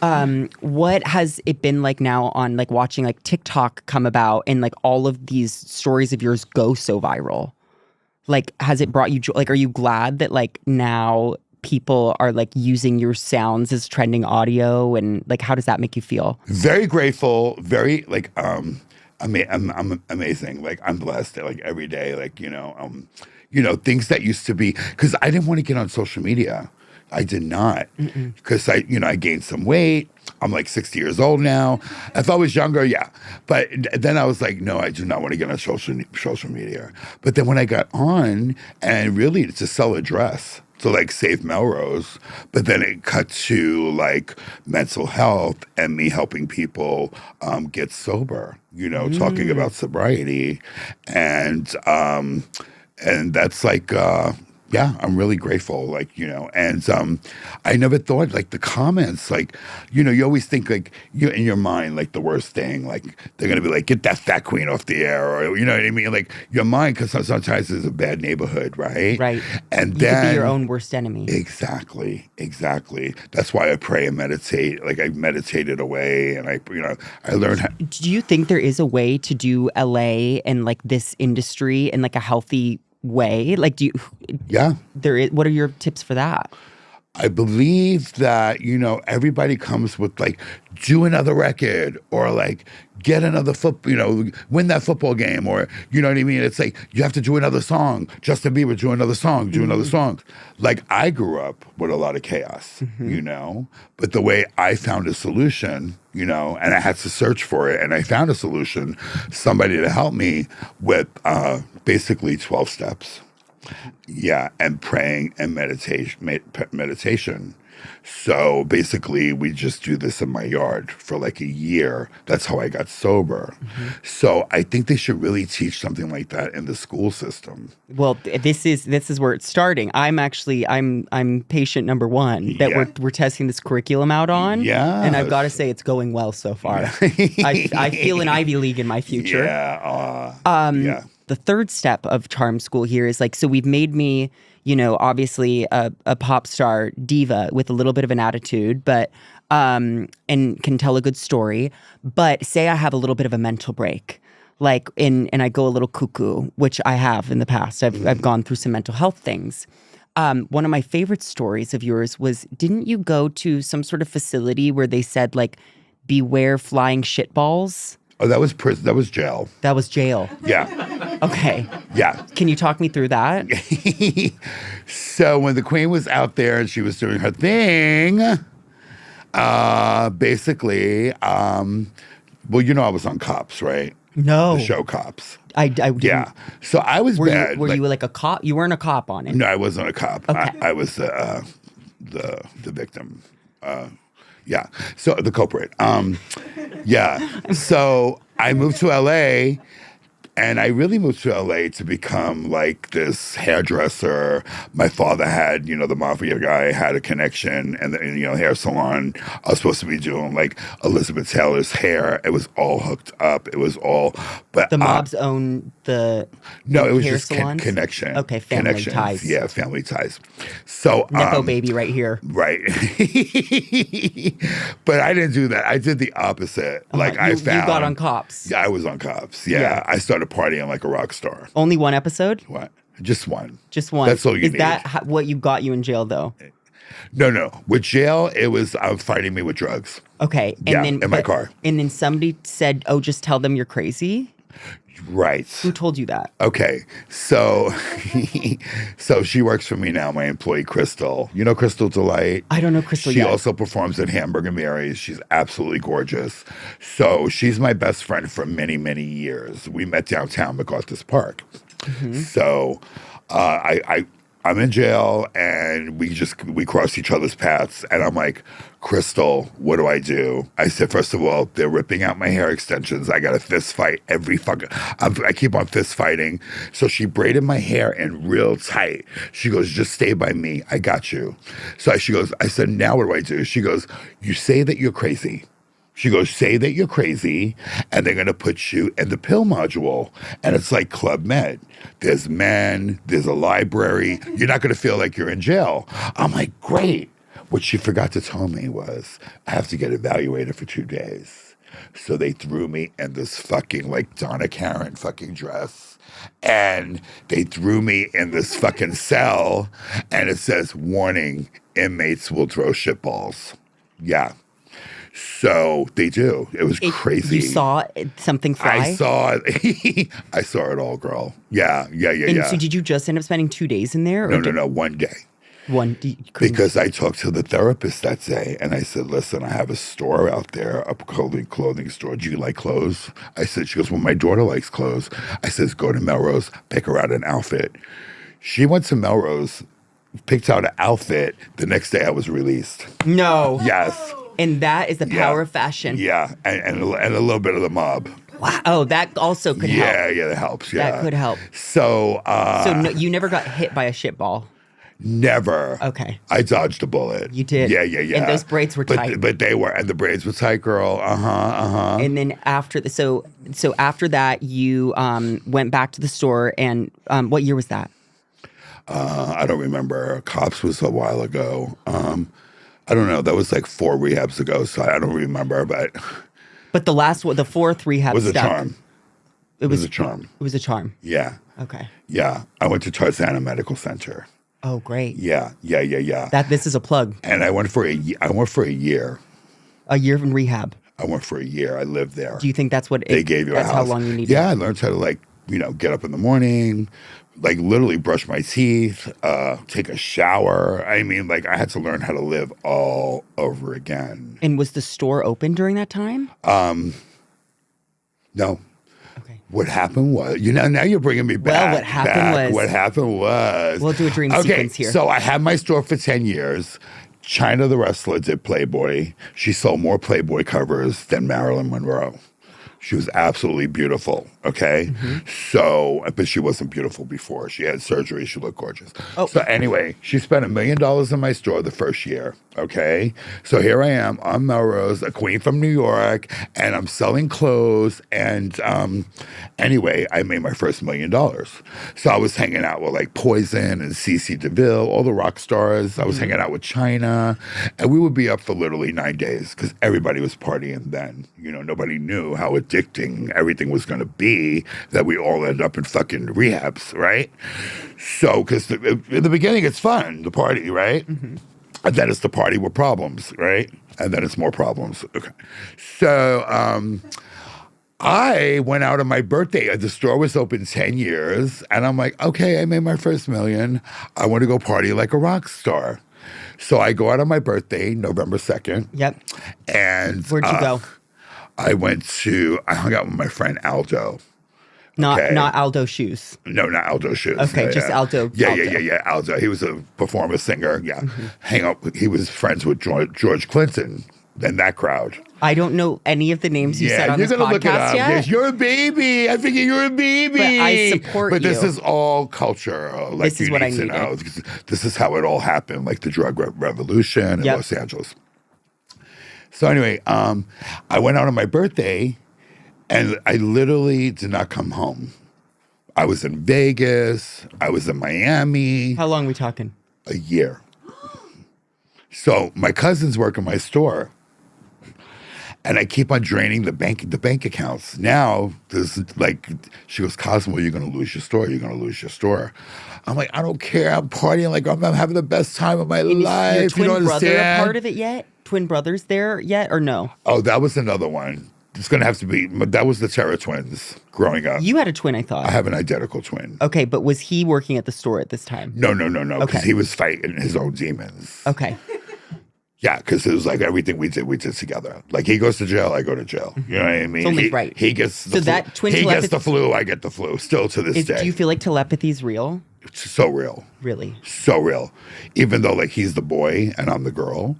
Speaker 1: What has it been like now on like watching like TikTok come about and like all of these stories of yours go so viral? Like, has it brought you joy? Like, are you glad that like now people are like using your sounds as trending audio, and like how does that make you feel?
Speaker 3: Very grateful. Very like I'm amazing. Like I'm blessed. Like every day. Like things that used to be because I didn't want to get on social media. I did not because I gained some weight. I'm like 60 years old now. If I was younger, yeah. But then I was like, no, I do not want to get on social media. But then when I got on and really to sell a dress to like save Melrose, but then it cut to like mental health and me helping people get sober, talking about sobriety. And that's like, I'm really grateful, and I never thought, like, the comments, like, you always think, like, you in your mind, like, the worst thing, like, they're going to be like, get that fat queen off the air, or, you know what I mean? Like, your mind, because sometimes it's a bad neighborhood, right?
Speaker 1: Right.
Speaker 3: And
Speaker 1: you
Speaker 3: then...
Speaker 1: could be your own worst enemy.
Speaker 3: Exactly. That's why I pray and meditate. Like, I meditated away, and I learned how...
Speaker 1: Do you think there is a way to do LA and, like, this industry in, like, a healthy way? Like, do you...
Speaker 3: Yeah.
Speaker 1: What are your tips for that?
Speaker 3: I believe that, everybody comes with like, do another record or like get another win that football game or, you know what I mean? It's like, you have to do another song. Justin Bieber, do another song, do another song. Like I grew up with a lot of chaos, but the way I found a solution, and I had to search for it and I found a solution, somebody to help me with basically 12 steps. Yeah, and praying and meditation. So basically, we just do this in my yard for like a year. That's how I got sober. So I think they should really teach something like that in the school system.
Speaker 1: Well, this is where it's starting. I'm patient number one that we're testing this curriculum out on.
Speaker 3: Yeah,
Speaker 1: and I've got to say it's going well so far. I feel an Ivy League in my future.
Speaker 3: Yeah.
Speaker 1: The third step of Charm School here is like, so we've made me, obviously a pop star diva with a little bit of an attitude, but and can tell a good story. But say I have a little bit of a mental break, like and I go a little cuckoo, which I have in the past. I've gone through some mental health things. One of my favorite stories of yours was, didn't you go to some sort of facility where they said like, beware flying shitballs?
Speaker 3: Oh, that was prison. That was jail.
Speaker 1: That was jail.
Speaker 3: Yeah.
Speaker 1: Okay.
Speaker 3: Yeah.
Speaker 1: Can you talk me through that?
Speaker 3: So when the queen was out there and she was doing her thing, basically, I was on Cops, right?
Speaker 1: No.
Speaker 3: The show Cops.
Speaker 1: I didn't.
Speaker 3: Yeah. So I was bad.
Speaker 1: Were you like a cop? You weren't a cop on it.
Speaker 3: No, I wasn't a cop.
Speaker 1: Okay.
Speaker 3: I was the victim. Yeah. So the culprit. Yeah. So I moved to LA, and I really moved to LA to become like this hairdresser. My father had, the mafia guy had a connection, and the hair salon. I was supposed to be doing like Elizabeth Taylor's hair. It was all hooked up. It was all, but
Speaker 1: the mobs own the
Speaker 3: no, it was
Speaker 1: hair
Speaker 3: just
Speaker 1: salons?
Speaker 3: Connection.
Speaker 1: Okay, family ties.
Speaker 3: Yeah, family ties. So
Speaker 1: Nepo baby right here.
Speaker 3: Right. But I didn't do that. I did the opposite. Like you
Speaker 1: got on Cops.
Speaker 3: Yeah, I was on Cops. Yeah. I started partying like a rock star.
Speaker 1: Only one episode?
Speaker 3: What? Just one.
Speaker 1: Just one.
Speaker 3: That's all you need.
Speaker 1: Is that what you got you in jail though?
Speaker 3: No. With jail, it was fighting me with drugs.
Speaker 1: Okay. And
Speaker 3: yeah,
Speaker 1: then
Speaker 3: in my car.
Speaker 1: And then somebody said, "Oh, just tell them you're crazy."
Speaker 3: Right.
Speaker 1: Who told you that?
Speaker 3: Okay. So so she works for me now, my employee Crystal. You know Crystal Delight?
Speaker 1: I don't know Crystal
Speaker 3: She
Speaker 1: yet.
Speaker 3: also performs at Hamburger Mary's. She's absolutely gorgeous. So she's my best friend for many, many years. We met downtown MacArthur's Park. So I'm in jail, and we cross each other's paths, and I'm like, Crystal, what do? I said, first of all, they're ripping out my hair extensions. I got a fist fight every fucking. I keep on fist fighting. So she braided my hair in real tight. She goes, just stay by me. I got you. So I said, now what do? She goes, you say that you're crazy. She goes, say that you're crazy, and they're going to put you in the pill module. And it's like Club Med. There's men, there's a library. You're not going to feel like you're in jail. I'm like, great. What she forgot to tell me was, I have to get evaluated for 2 days. So they threw me in this fucking like Donna Karen fucking dress. And they threw me in this fucking cell. And it says, warning, inmates will throw shitballs. Yeah. So they do. It was crazy.
Speaker 1: You saw something fly?
Speaker 3: I saw it. I saw it all, girl. Yeah.
Speaker 1: And so did you just end up spending 2 days in there?
Speaker 3: No, 1 day. Because I talked to the therapist that day, and I said, listen, I have a store out there, a clothing store. Do you like clothes? I said, she goes, well, my daughter likes clothes. I says, go to Melrose, pick her out an outfit. She went to Melrose, picked out an outfit. The next day I was released.
Speaker 1: No.
Speaker 3: Yes.
Speaker 1: And that is the power of fashion.
Speaker 3: Yeah, and a little bit of the mob.
Speaker 1: Wow. Oh, that also could help.
Speaker 3: Yeah, that helps. Yeah,
Speaker 1: that could help.
Speaker 3: So,
Speaker 1: no, you never got hit by a shitball.
Speaker 3: Never.
Speaker 1: Okay.
Speaker 3: I dodged a bullet.
Speaker 1: You did.
Speaker 3: Yeah.
Speaker 1: And those braids were tight.
Speaker 3: But they were, and the braids were tight, girl. And
Speaker 1: then after so after that, you went back to the store, and what year was that?
Speaker 3: I don't remember. Cops was a while ago. I don't know. That was like 4 rehabs ago, so I don't remember. But
Speaker 1: the last one, the 4th rehab
Speaker 3: was
Speaker 1: stuff,
Speaker 3: a charm. It was a charm.
Speaker 1: It was a charm.
Speaker 3: Yeah.
Speaker 1: Okay.
Speaker 3: Yeah. I went to Tarzana Medical Center.
Speaker 1: Oh, great.
Speaker 3: Yeah.
Speaker 1: This is a plug.
Speaker 3: And I went for a year.
Speaker 1: A year in rehab.
Speaker 3: I went for a year. I lived there.
Speaker 1: Do you think that's what
Speaker 3: They gave you a house.
Speaker 1: That's how long you needed?
Speaker 3: Yeah, I learned how to get up in the morning, like literally brush my teeth, take a shower. I mean, like I had to learn how to live all over again.
Speaker 1: And was the store open during that time?
Speaker 3: No.
Speaker 1: Okay.
Speaker 3: What happened was, now you're bringing me back.
Speaker 1: Well, what happened was...
Speaker 3: We'll
Speaker 1: do a dream sequence here.
Speaker 3: So I had my store for 10 years. China the wrestler did Playboy. She sold more Playboy covers than Marilyn Monroe. She was absolutely beautiful, okay?
Speaker 1: Mm-hmm.
Speaker 3: So, but she wasn't beautiful before. She had surgery. She looked gorgeous.
Speaker 1: Oh.
Speaker 3: So anyway, she spent $1 million in my store the first year, okay? So here I am on Melrose, a queen from New York, and I'm selling clothes. And anyway, I made my first $1 million. So I was hanging out with like Poison and CeCe DeVille, all the rock stars. I was hanging out with China. And we would be up for literally 9 days because everybody was partying then. Nobody knew how addicting everything was going to be that we all ended up in fucking rehabs, right? So, because in the beginning, it's fun, the party, right? Mm-hmm. And then it's the party with problems, right? And then it's more problems. Okay. So, I went out on my birthday. The store was open 10 years. And I'm like, okay, I made my first $1 million. I want to go party like a rock star. So I go out on my birthday, November 2nd.
Speaker 1: Yep.
Speaker 3: And
Speaker 1: where'd you go?
Speaker 3: I hung out with my friend Aldo.
Speaker 1: Not Aldo Shoes.
Speaker 3: No, not Aldo Shoes.
Speaker 1: Okay, just Aldo.
Speaker 3: Yeah. Aldo. He was a performer, singer. Yeah. Mm-hmm. He was friends with George Clinton and that crowd.
Speaker 1: I don't know any of the names you said on this podcast
Speaker 3: look it up.
Speaker 1: yet.
Speaker 3: Yes, you're a baby. I figure you're a baby.
Speaker 1: But I support you.
Speaker 3: But this is all culture.
Speaker 1: This is what I need.
Speaker 3: This is how it all happened, like the drug revolution in Los Angeles. So anyway, I went out on my birthday, and I literally did not come home. I was in Vegas. I was in Miami.
Speaker 1: How long are we talking?
Speaker 3: A year. So my cousins work in my store, and I keep on draining the bank accounts. Now there's she goes, Cosmo, you're going to lose your store. You're going to lose your store. I'm like, I don't care. I'm partying like I'm having the best time of my life.
Speaker 1: Is your twin
Speaker 3: you
Speaker 1: brother a part of it yet? Twin brothers there yet or no?
Speaker 3: Oh, that was another one. It's going to have to be, but that was the Terror Twins growing up.
Speaker 1: You had a twin, I thought.
Speaker 3: I have an identical twin.
Speaker 1: Okay, but was he working at the store at this time?
Speaker 3: No. Because
Speaker 1: Okay.
Speaker 3: he was fighting his own demons.
Speaker 1: Okay.
Speaker 3: Yeah, because it was like everything we did together. Like he goes to jail, I go to jail. You know what I mean?
Speaker 1: It's only right.
Speaker 3: He gets the
Speaker 1: So
Speaker 3: flu.
Speaker 1: that twin
Speaker 3: he
Speaker 1: telepathy-
Speaker 3: gets the flu, I get the flu. Still to this day.
Speaker 1: Do you feel like telepathy's real?
Speaker 3: It's so real.
Speaker 1: Really?
Speaker 3: So real. Even though he's the boy and I'm the girl,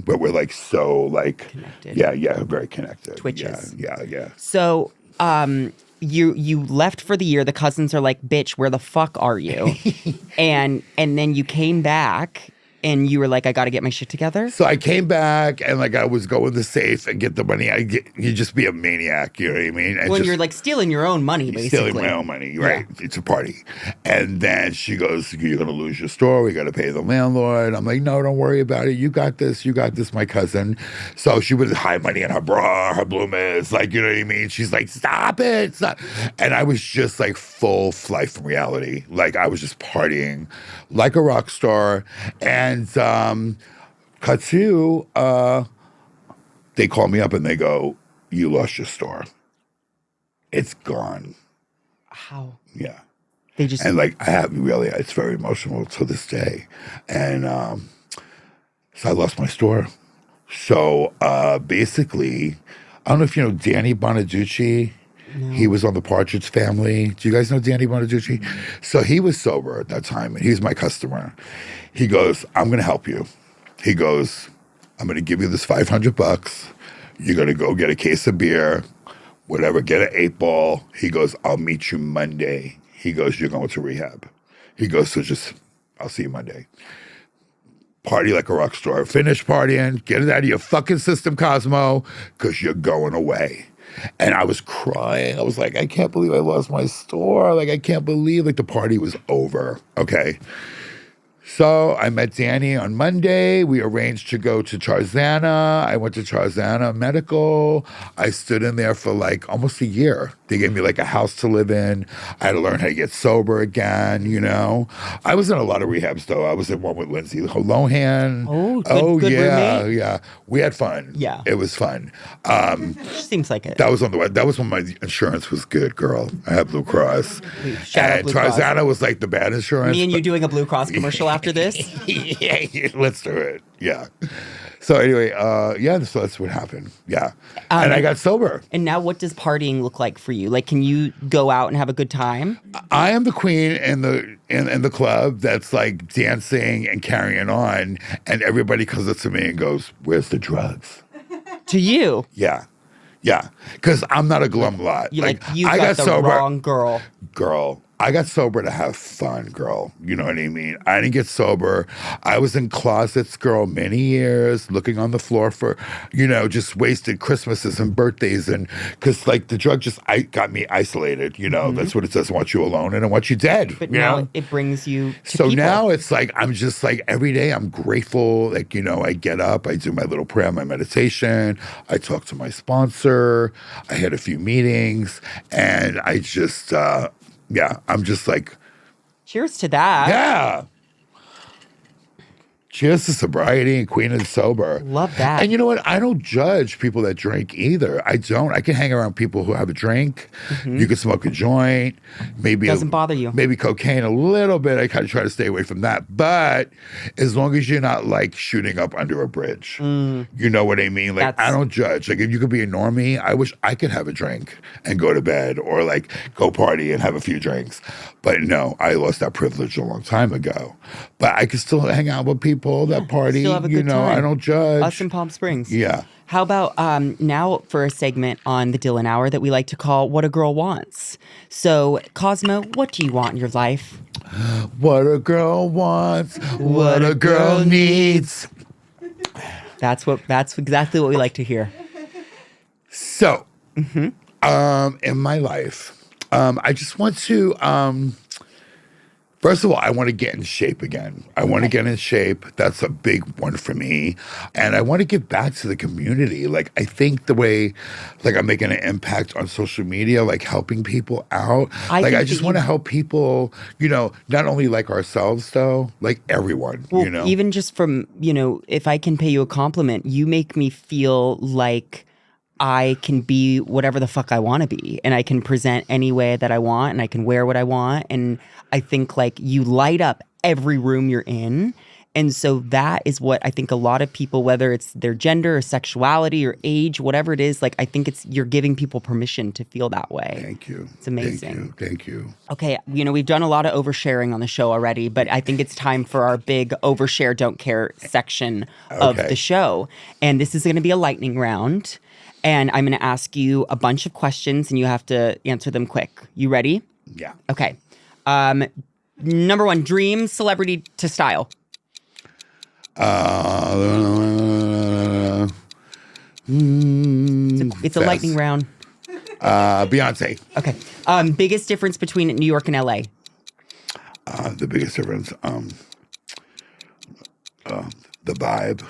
Speaker 3: but we're so
Speaker 1: connected.
Speaker 3: Yeah, very connected.
Speaker 1: Twitches.
Speaker 3: Yeah.
Speaker 1: So, you left for the year. The cousins are like, "Bitch, where the fuck are you?" and then you came back. And you were like, I got to get my shit together?
Speaker 3: So I came back and I was going to the safe and get the money. You just be a maniac, you know what I mean? And
Speaker 1: you're stealing your own money, basically.
Speaker 3: Stealing my own money, right? Yeah. It's a party. And then she goes, you're going to lose your store. We got to pay the landlord. I'm like, no, don't worry about it. You got this, my cousin. So she would hide money in her bra, her bloomers, you know what I mean? She's like, stop it. Stop. And I was just full flight from reality. I was just partying like a rock star. And cut to, they call me up and they go, you lost your store. It's gone.
Speaker 1: How?
Speaker 3: Yeah.
Speaker 1: They just...
Speaker 3: And I have really, it's very emotional to this day. And so I lost my store. So basically, I don't know if you know Danny Bonaducci. No. He was on the Partridge Family. Do you guys know Danny Bonaducci? Mm-hmm. So he was sober at that time, and he's my customer. He goes, I'm going to help you. He goes, I'm going to give you this $500. You're going to go get a case of beer, whatever, get an 8-ball. He goes, I'll meet you Monday. He goes, you're going to rehab. He goes, so I'll see you Monday. Party like a rock star. Finish partying. Get it out of your fucking system, Cosmo, because you're going away. And I was crying. I was like, I can't believe I lost my store. I can't believe the party was over. Okay. So I met Danny on Monday. We arranged to go to Tarzana. I went to Tarzana Medical. I stood in there for like almost a year. They gave me like a house to live in. I had to learn how to get sober again, you know. I was in a lot of rehabs though. I was in one with Lindsay Lohan.
Speaker 1: Oh, good
Speaker 3: yeah,
Speaker 1: roommate?
Speaker 3: yeah. We had fun.
Speaker 1: Yeah.
Speaker 3: It was fun.
Speaker 1: Seems like it.
Speaker 3: That was when my insurance was good, girl. I had Blue Cross.
Speaker 1: Shout out
Speaker 3: And
Speaker 1: Blue Cross.
Speaker 3: Tarzana was like the bad insurance.
Speaker 1: Me and you doing a Blue Cross commercial after this?
Speaker 3: Yeah, let's do it. Yeah. So anyway, so that's what happened. Yeah. And I got sober.
Speaker 1: And now what does partying look like for you? Like, can you go out and have a good time?
Speaker 3: I am the queen in the club that's like dancing and carrying on, and everybody comes up to me and goes, "Where's the drugs?"
Speaker 1: To you?
Speaker 3: Yeah. Yeah. Because I'm not a glum lot.
Speaker 1: You got the
Speaker 3: sober.
Speaker 1: wrong girl.
Speaker 3: Girl, I got sober to have fun, girl. You know what I mean? I didn't get sober. I was in closets, girl, many years, looking on the floor for, just wasted Christmases and birthdays. And because, like, the drug just got me isolated, That's what it says. I want you alone and I want you dead.
Speaker 1: But now it brings you to
Speaker 3: So
Speaker 1: people.
Speaker 3: now it's like, I'm just like, every day I'm grateful. Like, I get up, I do my little prayer, my meditation. I talk to my sponsor. I had a few meetings and I just, I'm just like,
Speaker 1: cheers to that.
Speaker 3: yeah. Cheers to sobriety and queen of the sober.
Speaker 1: Love that.
Speaker 3: And you know what? I don't judge people that drink either. I don't. I can hang around people who have a drink. You can smoke a joint. Maybe
Speaker 1: Doesn't bother you.
Speaker 3: Maybe cocaine a little bit. I kind of try to stay away from that. But as long as you're not like shooting up under a bridge, you know what I mean? Like I don't judge. Like if you could be a normie, I wish I could have a drink and go to bed or like go party and have a few drinks. But no, I lost that privilege a long time ago. But I can still hang out with people that party.
Speaker 1: Still have a good time.
Speaker 3: I don't judge.
Speaker 1: Us in Palm Springs.
Speaker 3: Yeah.
Speaker 1: How about now for a segment on the Dylan Hour that we like to call What a Girl Wants. So, Cosmo, what do you want in your life?
Speaker 3: What a girl wants, what a girl needs.
Speaker 1: That's exactly what we like to hear.
Speaker 3: So, in my life, I just want to, first of all, I want to get in shape again. I want to get in shape. That's a big one for me. And I want to give back to the community. Like, I think the way, like, I'm making an impact on social media, like helping people out. I just want to help people, not only like ourselves, though, like everyone,
Speaker 1: Even just from, if I can pay you a compliment, you make me feel like I can be whatever the fuck I want to be, and I can present any way that I want, and I can wear what I want. And I think like you light up every room you're in. And so that is what I think a lot of people, whether it's their gender or sexuality or age, whatever it is, like I think you're giving people permission to feel that way.
Speaker 3: Thank you.
Speaker 1: It's amazing.
Speaker 3: Thank you.
Speaker 1: Okay, we've done a lot of oversharing on the show already, but I think it's time for our big overshare, don't care section of the show. And this is going to be a lightning round. And I'm going to ask you a bunch of questions and you have to answer them quick. You ready?
Speaker 3: Yeah.
Speaker 1: Okay. Number one, dream celebrity to style. It's a lightning round.
Speaker 3: Beyonce.
Speaker 1: Okay. Biggest difference between New York and LA.
Speaker 3: The biggest difference, the vibe.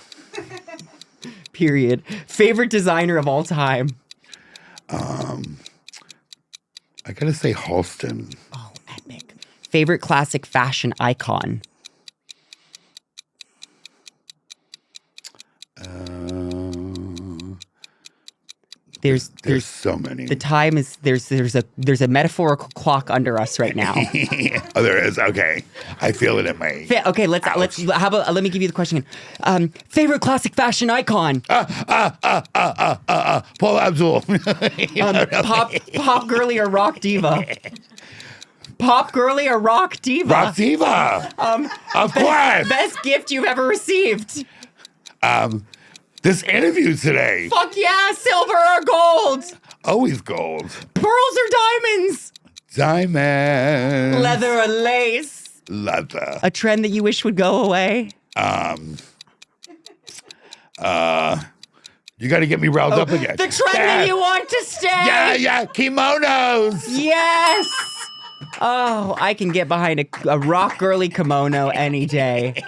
Speaker 1: Period. Favorite designer of all time.
Speaker 3: I gotta say Halston.
Speaker 1: Oh, epic. Favorite classic fashion icon. There's
Speaker 3: so many.
Speaker 1: The time is there's a metaphorical clock under us right now.
Speaker 3: Oh, there is. Okay, I feel it in my.
Speaker 1: Okay, let's. How about let me give you the question again. Favorite classic fashion icon.
Speaker 3: Paul Abdul.
Speaker 1: Pop girly or rock diva. Pop girly or rock diva.
Speaker 3: Rock diva. Of course.
Speaker 1: Best gift you've ever received.
Speaker 3: This interview today.
Speaker 1: Fuck yeah, silver or gold.
Speaker 3: Always gold.
Speaker 1: Pearls or diamonds.
Speaker 3: Diamonds.
Speaker 1: Leather or lace.
Speaker 3: Leather.
Speaker 1: A trend that you wish would go away.
Speaker 3: You got to get me riled up again.
Speaker 1: The trend that you want to stay.
Speaker 3: Yeah, kimonos.
Speaker 1: Yes. Oh, I can get behind a rock girly kimono any day.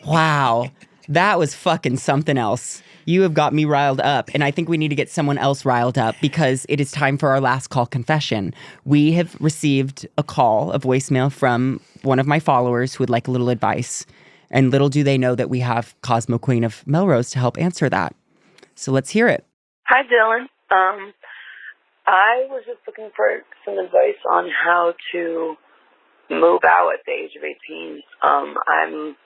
Speaker 1: Wow. That was fucking something else. You have got me riled up, and I think we need to get someone else riled up because it is time for our last call confession. We have received a voicemail from one of my followers who would like a little advice. And little do they know that we have Cosmo Queen of Melrose to help answer that. So let's hear it.
Speaker 2: Hi, Dylan. I was just looking for some advice on how to move out at the age of 18. I'm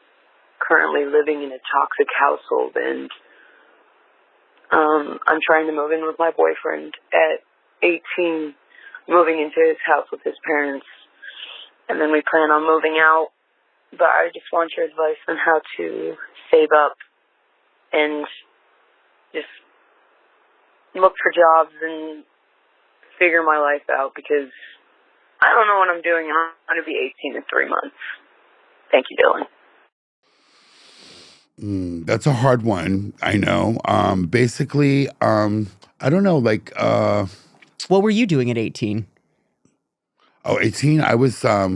Speaker 2: currently living in a toxic household, and I'm trying to move in with my boyfriend at 18, moving into his house with his parents, and then we plan on moving out. But I just want your advice on how to save up and just look for jobs and figure my life out, because I don't know what I'm doing, and I'm going to be 18 in 3 months. Thank you, Dylan.
Speaker 3: That's a hard one. I know. Basically, I don't know. Like,
Speaker 1: what were you doing at 18?
Speaker 3: 18. I was a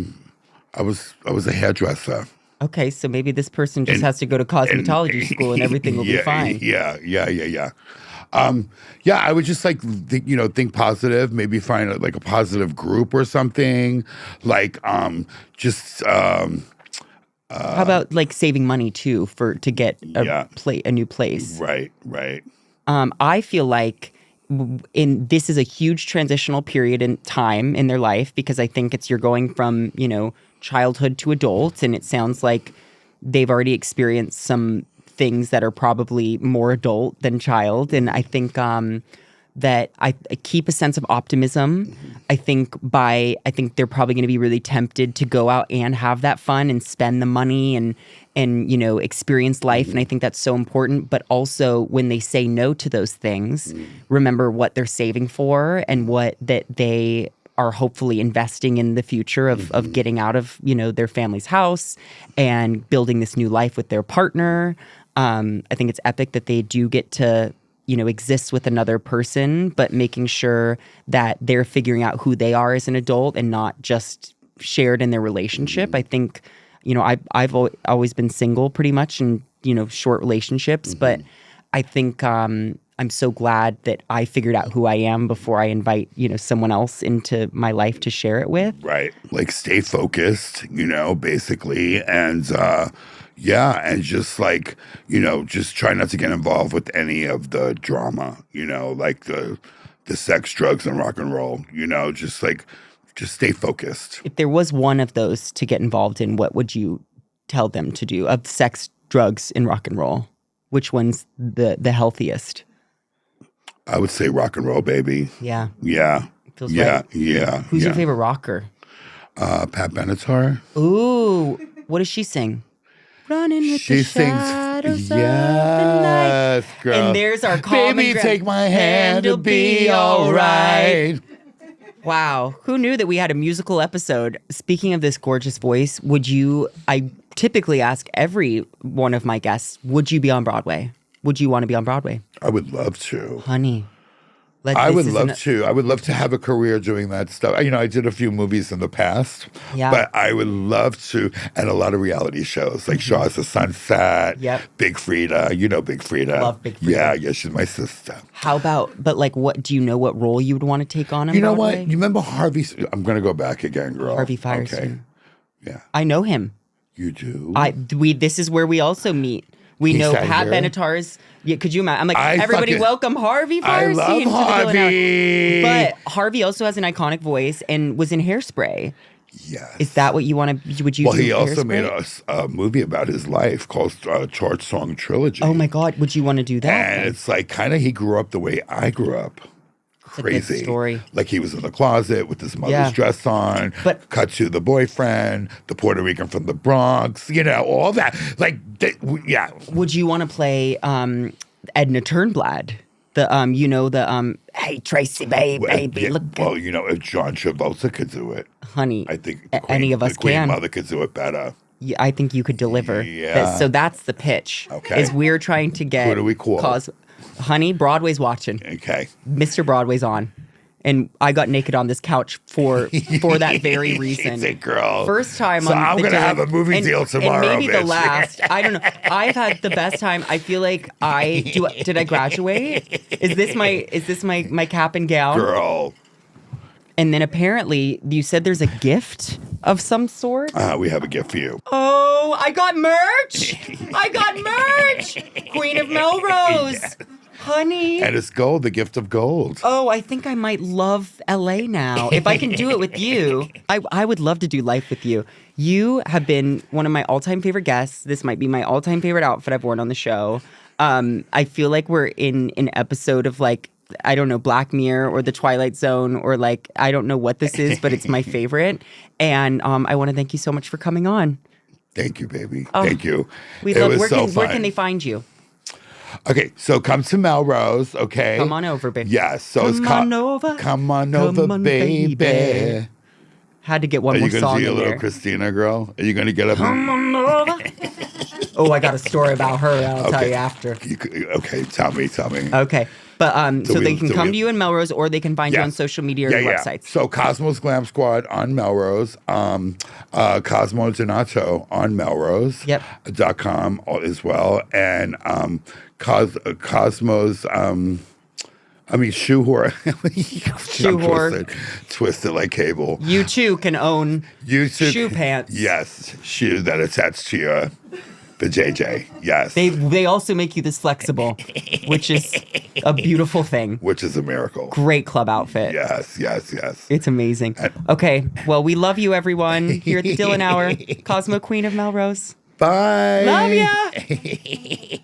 Speaker 3: hairdresser.
Speaker 1: Okay, so maybe this person just has to go to cosmetology school and everything will be fine.
Speaker 3: Yeah. I would just like think positive. Maybe find like a positive group or something. Like
Speaker 1: how about like saving money too to get a new place?
Speaker 3: Right.
Speaker 1: I feel like this is a huge transitional period in time in their life, because I think you're going from childhood to adult, and it sounds like they've already experienced some things that are probably more adult than child. And I think that I keep a sense of optimism. Mm-hmm. I think they're probably going to be really tempted to go out and have that fun and spend the money and experience life. Mm-hmm. And I think that's so important. But also when they say no to those things, remember what they're saving for and what that they are hopefully investing in the future of getting out of, their family's house and building this new life with their partner. I think it's epic that they do get to, exist with another person, but making sure that they're figuring out who they are as an adult and not just shared in their relationship. I think, I've always been single pretty much in, short relationships, but I think I'm so glad that I figured out who I am before I invite, someone else into my life to share it with.
Speaker 3: Right. Like stay focused, basically. And, and just like, just try not to get involved with any of the drama, like the sex, drugs, and rock and roll, just stay focused.
Speaker 1: If there was one of those to get involved in, what would you tell them to do? Of sex, drugs, and rock and roll, which one's the healthiest?
Speaker 3: I would say rock and roll, baby.
Speaker 1: Yeah. Feels right.
Speaker 3: Yeah.
Speaker 1: Who's your favorite rocker?
Speaker 3: Pat Benatar.
Speaker 1: Ooh, what does she sing? Running with the shadows of the night.
Speaker 3: Girl.
Speaker 1: And there's our common
Speaker 3: baby, take my hand, it'll be all right.
Speaker 1: Wow. Who knew that we had a musical episode? Speaking of this gorgeous voice, I typically ask every one of my guests, would you be on Broadway? Would you want to be on Broadway?
Speaker 3: I would love to.
Speaker 1: Honey.
Speaker 3: I would love to. I would love to have a career doing that stuff. I did a few movies in the past, but I would love to, and a lot of reality shows like Shaw's the Sunset, Big Frida. Big Frida.
Speaker 1: Love Big Frida.
Speaker 3: Yeah, she's my sister.
Speaker 1: How about, what do you know what role you would want to take on in
Speaker 3: Broadway?
Speaker 1: What?
Speaker 3: You remember Harvey? I'm going to go back again, girl.
Speaker 1: Harvey Firestein.
Speaker 3: Okay. Yeah.
Speaker 1: I know him.
Speaker 3: You do?
Speaker 1: This is where we also meet. We know Pat Benatar's. Yeah, could you imagine? I'm like, everybody welcome Harvey Firestein.
Speaker 3: I love Harvey.
Speaker 1: But Harvey also has an iconic voice and was in Hairspray.
Speaker 3: Yes.
Speaker 1: Is that what you want to? Would you?
Speaker 3: Well, he
Speaker 1: do
Speaker 3: also
Speaker 1: Hairspray?
Speaker 3: made a movie about his life called Chart Song Trilogy.
Speaker 1: Oh my God! Would you want to do that?
Speaker 3: And it's like kind of he grew up the way I grew up. Crazy.
Speaker 1: It's a good story.
Speaker 3: Like he was in the closet with his mother's dress on, but cut to the boyfriend, the Puerto Rican from the Bronx, all that. Like, yeah.
Speaker 1: Would you want to play Edna Turnblad? Hey Tracy, baby, look good.
Speaker 3: Well, if John Travolta could do it,
Speaker 1: honey,
Speaker 3: I think
Speaker 1: any of us
Speaker 3: the Queen
Speaker 1: can.
Speaker 3: Mother could do it better.
Speaker 1: Yeah, I think you could deliver.
Speaker 3: Yeah.
Speaker 1: So that's the pitch.
Speaker 3: Okay.
Speaker 1: Is we're trying to get.
Speaker 3: Who do we call?
Speaker 1: Honey, Broadway's watching.
Speaker 3: Okay.
Speaker 1: Mr. Broadway's on. And I got naked on this couch for that very reason.
Speaker 3: She's a girl.
Speaker 1: First time
Speaker 3: so
Speaker 1: on
Speaker 3: I'm
Speaker 1: the
Speaker 3: gonna
Speaker 1: Dylan-
Speaker 3: have a movie deal tomorrow.
Speaker 1: And maybe the
Speaker 3: bitch.
Speaker 1: last. I don't know. I've had the best time. I feel like did I graduate? Is this my cap and gown?
Speaker 3: Girl.
Speaker 1: And then apparently you said there's a gift of some sort.
Speaker 3: We have a gift for you.
Speaker 1: Oh, I got merch. I got merch. Queen of Melrose.
Speaker 3: Yes.
Speaker 1: Honey.
Speaker 3: And it's gold, the gift of gold.
Speaker 1: Oh, I think I might love LA now. If I can do it with you, I would love to do life with you. You have been one of my all-time favorite guests. This might be my all-time favorite outfit I've worn on the show. I feel like we're in an episode of like, I don't know, Black Mirror or The Twilight Zone or like, I don't know what this is, but it's my favorite. And I want to thank you so much for coming on.
Speaker 3: Thank you, baby.
Speaker 1: Oh,
Speaker 3: Thank you.
Speaker 1: We
Speaker 3: It
Speaker 1: love.
Speaker 3: was
Speaker 1: Where
Speaker 3: so
Speaker 1: can
Speaker 3: fun.
Speaker 1: they find you?
Speaker 3: Okay, so come to Melrose, okay?
Speaker 1: Come on over, baby.
Speaker 3: Yes. So
Speaker 1: Come
Speaker 3: it's
Speaker 1: on over.
Speaker 3: Come on over,
Speaker 1: Come on,
Speaker 3: baby.
Speaker 1: baby. Had to get one
Speaker 3: Are
Speaker 1: more
Speaker 3: you gonna
Speaker 1: song
Speaker 3: do your
Speaker 1: in
Speaker 3: little
Speaker 1: there.
Speaker 3: Christina girl? Are you gonna get up?
Speaker 1: Come on over. Oh, I got a story about her. I'll tell you after.
Speaker 3: Okay, tell me.
Speaker 1: Okay. But so they can come
Speaker 3: we-
Speaker 1: to you in Melrose, or they can find you
Speaker 3: Yes.
Speaker 1: on social media or your websites.
Speaker 3: So Cosmo's Glam Squad on Melrose, Cosmo Donato on Melrose.
Speaker 1: Yep.
Speaker 3: .com as well, and Cosmo's. Shoe whore.
Speaker 1: Shoe whore.
Speaker 3: Twisted like cable.
Speaker 1: You too can own shoe pants.
Speaker 3: Yes, shoe that attached to the JJ. Yes.
Speaker 1: They also make you this flexible, which is a beautiful thing.
Speaker 3: Which is a miracle.
Speaker 1: Great club outfit.
Speaker 3: Yes.
Speaker 1: It's amazing. Okay, well, we love you, everyone, here at the Dylan Hour. Cosmo Queen of Melrose.
Speaker 3: Bye.
Speaker 1: Love ya.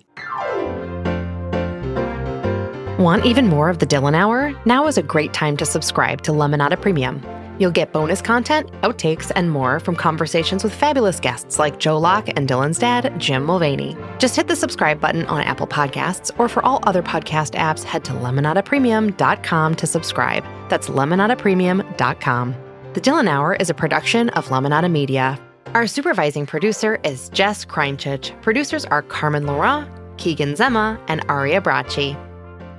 Speaker 4: Want even more of the Dylan Hour? Now is a great time to subscribe to Lemonada Premium. You'll get bonus content, outtakes, and more from conversations with fabulous guests like Joe Locke and Dylan's dad, Jim Mulvaney. Just hit the subscribe button on Apple Podcasts, or for all other podcast apps, head to lemonadapremium.com to subscribe. That's lemonadapremium.com. The Dylan Hour is a production of Lemonada Media. Our supervising producer is Jess Kreinchich. Producers are Carmen Laurent, Keegan Zema, and Aria Bracci.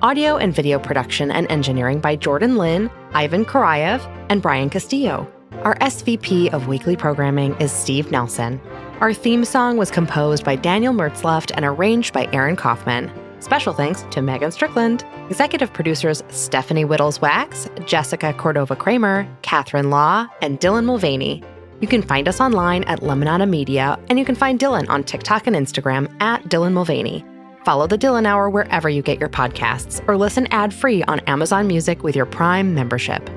Speaker 4: Audio and video production and engineering by Jordan Lin, Ivan Karayev, and Brian Castillo. Our SVP of weekly programming is Steve Nelson. Our theme song was composed by Daniel Mertzleft and arranged by Aaron Kaufman. Special thanks to Megan Strickland. Executive producers Stephanie Whittles-Wax, Jessica Cordova-Kramer, Catherine Law, and Dylan Mulvaney. You can find us online at Lemonada Media, and you can find Dylan on TikTok and Instagram at Dylan Mulvaney. Follow The Dylan Hour wherever you get your podcasts, or listen ad-free on Amazon Music with your Prime membership.